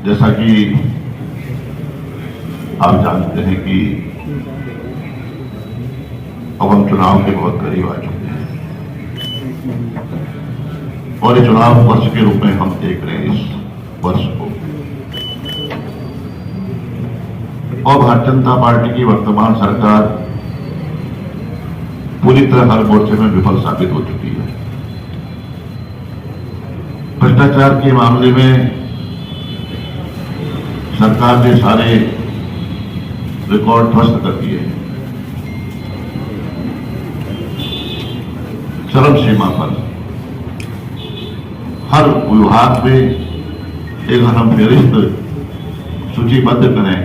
जैसा कि आप जानते हैं कि अब हम चुनाव के बहुत करीब आ चुके हैं और ये चुनाव वर्ष के रूप में हम देख रहे हैं इस वर्ष को। और भारतीय जनता पार्टी की वर्तमान सरकार पूरी तरह हर मोर्चे में विफल साबित हो चुकी है। भ्रष्टाचार के मामले में सरकार ने सारे रिकॉर्ड ध्वस्त कर दिए हैं। चरम सीमा पर हर विभाग में एक हम फेरिस्त सूचीबद्ध करें,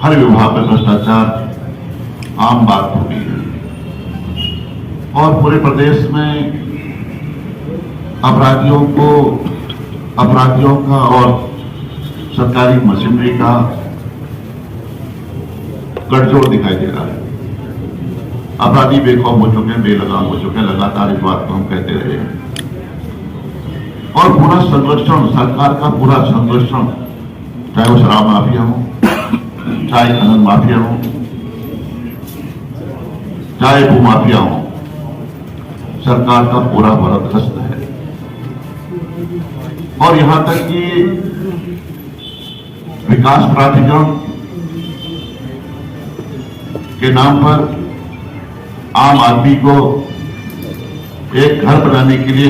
हर विभाग में भ्रष्टाचार आम बात हो गई है और पूरे प्रदेश में अपराधियों का और सरकारी मशीनरी का गठजोड़ दिखाई दे रहा है। अपराधी बेखौफ हो चुके हैं, बेलगाम हो चुके हैं। लगातार इस बात को हम कहते रहे हैं और पूरा संरक्षण, सरकार का पूरा संरक्षण, चाहे वो शराब माफिया हो, चाहे खनन माफिया हो, चाहे भू माफिया हो, सरकार का पूरा बरदस्त है। और यहां तक कि विकास प्राधिकरण के नाम पर आम आदमी को एक घर बनाने के लिए,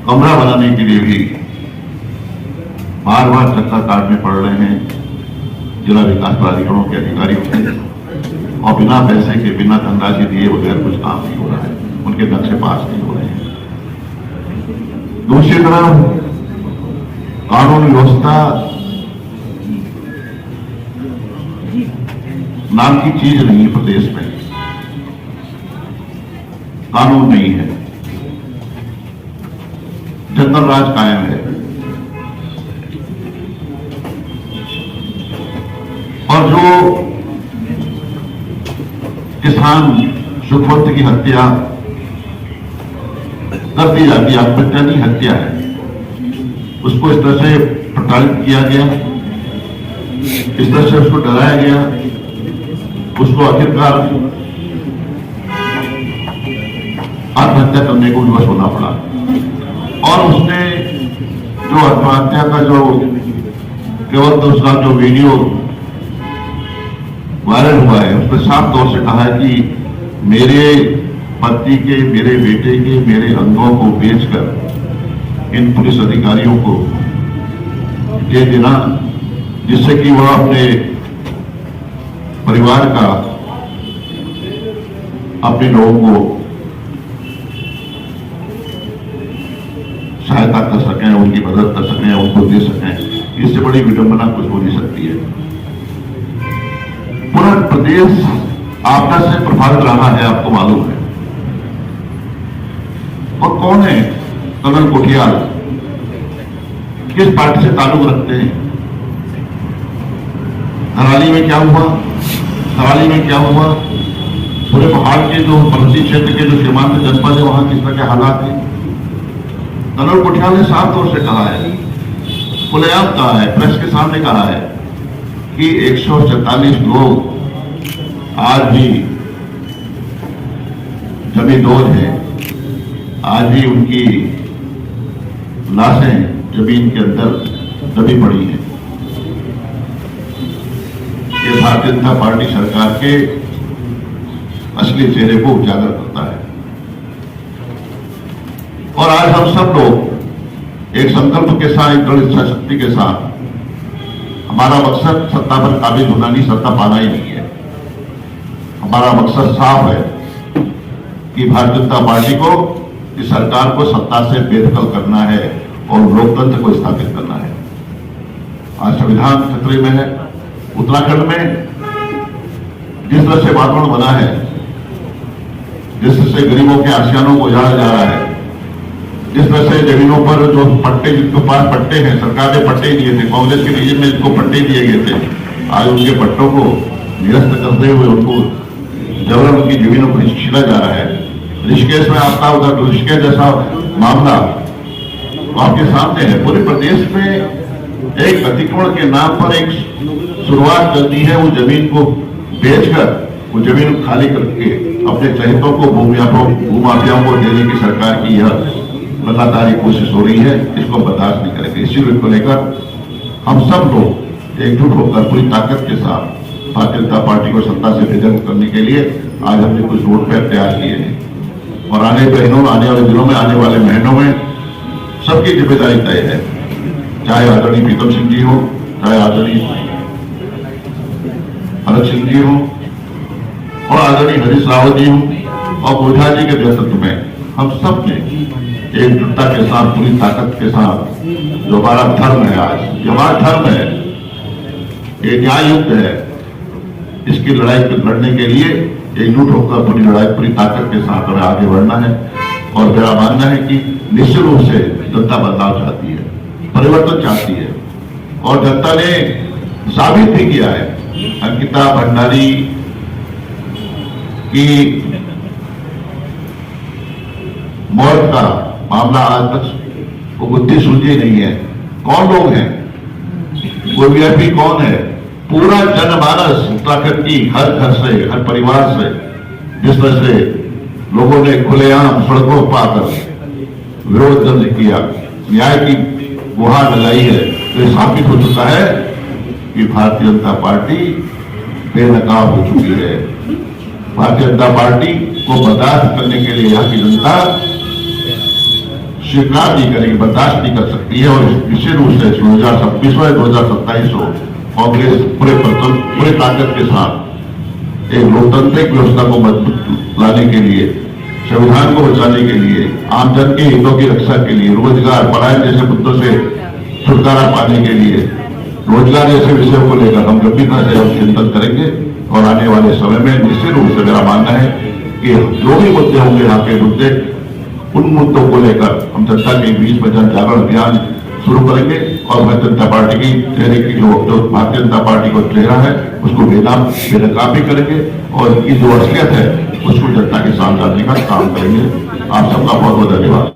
कमरा बनाने के लिए भी बार बार चक्कर काटने पड़ रहे हैं जिला विकास प्राधिकरणों के अधिकारियों को और बिना पैसे के, बिना धनराशि दिए बगैर कुछ काम नहीं हो रहा है, उनके नक्शे पास नहीं हो रहे हैं। दूसरी तरफ कानून व्यवस्था नाम की चीज नहीं है। प्रदेश में कानून नहीं है, जनरल राज कायम है और जो किसान सुखवंत की हत्या कर दी जाती है, आत्महत्या नहीं हत्या है, उसको इस तरह से प्रताड़ित किया गया, इस तरह से उसको डराया गया, उसको आखिरकार आत्महत्या करने को विवश होना पड़ा। और उसने जो आत्महत्या का जो केवल तो उसका जो वीडियो वायरल हुआ है उसने साफ तौर से कहा है कि मेरे पति के, मेरे बेटे के, मेरे अंगों को बेचकर इन पुलिस अधिकारियों को दे देना, जिससे कि वह अपने परिवार का, अपने लोगों को सहायता कर सकें, उनकी मदद कर सकें, उनको दे सकें। इससे बड़ी विडंबना कुछ हो नहीं सकती है। पूरा प्रदेश आपदा से प्रभावित रहा है, आपको मालूम है। और कौन है कमल कोठियाल, किस पार्टी से ताल्लुक रखते हैं? थराली में क्या हुआ? थराली में क्या हुआ? पूरे पहाड़ के जो पर्वतीय क्षेत्र के जो सीमांत जनपद है वहां किस तरह के हालात हैं? कमल कोठियाल ने साफ तौर से कहा है, खुलेआम कहा है, प्रेस के सामने कहा है कि 144 लोग आज भी जमींदोज हैं, आज भी उनकी लाशें जमीन के अंदर दबी पड़ी हैं। ये भारतीय जनता पार्टी सरकार के असली चेहरे को उजागर करता है। और आज हम सब लोग एक संकल्प के साथ, एक दृढ़ इच्छा शक्ति के साथ, हमारा मकसद सत्ता पर काबिज होना नहीं, सत्ता पाना ही नहीं है। हमारा मकसद साफ है कि भारतीय जनता पार्टी को, इस सरकार को सत्ता से बेदखल करना है और लोकतंत्र को स्थापित करना है। आज संविधान खतरे में है। उत्तराखंड में जिस तरह से वातावरण बना है, जिस तरह से गरीबों के आशियानों को उजाड़ा जा रहा है, जिस तरह से जमीनों पर जो पट्टे, जिनके पास पट्टे हैं, सरकार ने पट्टे दिए थे, कांग्रेस के रीजन में जिनको पट्टे दिए गए थे, आज उनके पट्टों को निरस्त करते हुए उनको जबरन उनकी जमीनों को छीना जा रहा है। ऋषिकेश में आपका उधर ऋषिकेश जैसा मामला, आपके सामने है। पूरे प्रदेश में एक अतिक्रमण के नाम पर एक शुरुआत कर दी है, वो जमीन को बेचकर, वो जमीन खाली करके अपने चहेतों को भूमाफियाओं को देने की सरकार की यह लगातार कोशिश हो रही है। इसको बर्दाश्त नहीं करेंगे। इसी को लेकर हम सब लोग एकजुट होकर पूरी ताकत के साथ भारतीय जनता पार्टी को सत्ता से बेदखल करने के लिए आज हमने कुछ रोड मैप तैयार किए हैं और आने वाले दिनों में, आने वाले महीनों में सबकी जिम्मेदारी तय है। चाहे आदरणीय प्रीतम सिंह जी हो, चाहे आदरणीय भरत सिंह जी हो और आदरणीय हरीश रावत जी हो और ओझा जी के नेतृत्व में हम सब ने एकजुटता के साथ, पूरी ताकत के साथ, जो हमारा धर्म है, आज जो हमारा धर्म है, ये न्याय युक्त है, इसकी लड़ाई लड़ने के लिए एकजुट होकर पूरी लड़ाई, पूरी ताकत के साथ हमें आगे बढ़ना है। और मेरा मानना है कि निश्चित रूप से जनता बदलाव चाहती है, परिवर्तन चाहती है और जनता ने साबित भी किया है। अंकिता भंडारी की मौत का मामला आज तक वो बुद्धि सुलझी नहीं है। कौन लोग हैं, वो वीआईपी कौन है? पूरा जनमानस उत्तराखंड की हर घर से, हर परिवार से, जिस तरह से लोगों ने खुलेआम सड़कों पर आकर विरोध दर्ज किया, न्याय की गुहार लगाई है, तो ये साबित हो चुका है कि भारतीय जनता पार्टी बेनकाब हो चुकी है। भारतीय जनता पार्टी को बर्दाश्त करने के लिए यहाँ की जनता स्वीकार नहीं करेगी, बर्दाश्त नहीं कर सकती है। और विशेष रूप से 2026 हो या 2027 हो, कांग्रेस पूरे ताकत के साथ एक लोकतांत्रिक व्यवस्था को मजबूत लाने के लिए, संविधान को बचाने के लिए, आमजन के हितों की रक्षा के लिए, रोजगार, पलायन जैसे मुद्दों से छुटकारा पाने के लिए, रोजगार जैसे विषयों को लेकर हम गंभीरता से हम चिंतन करेंगे। और आने वाले समय में निश्चित रूप से मेरा मानना है कि जो भी मुद्दे होंगे, यहाँ के मुद्दे, उन मुद्दों को लेकर हम जनता के बीच में जन जागरण अभियान शुरू करेंगे और भारतीय जनता पार्टी की चेहरे की जो भारतीय जनता पार्टी को चेहरा है उसको बेनकाब भी करेंगे और इनकी जो असलियत है उसको जनता के सामने लाने का काम करेंगे। आप सबका बहुत बहुत धन्यवाद।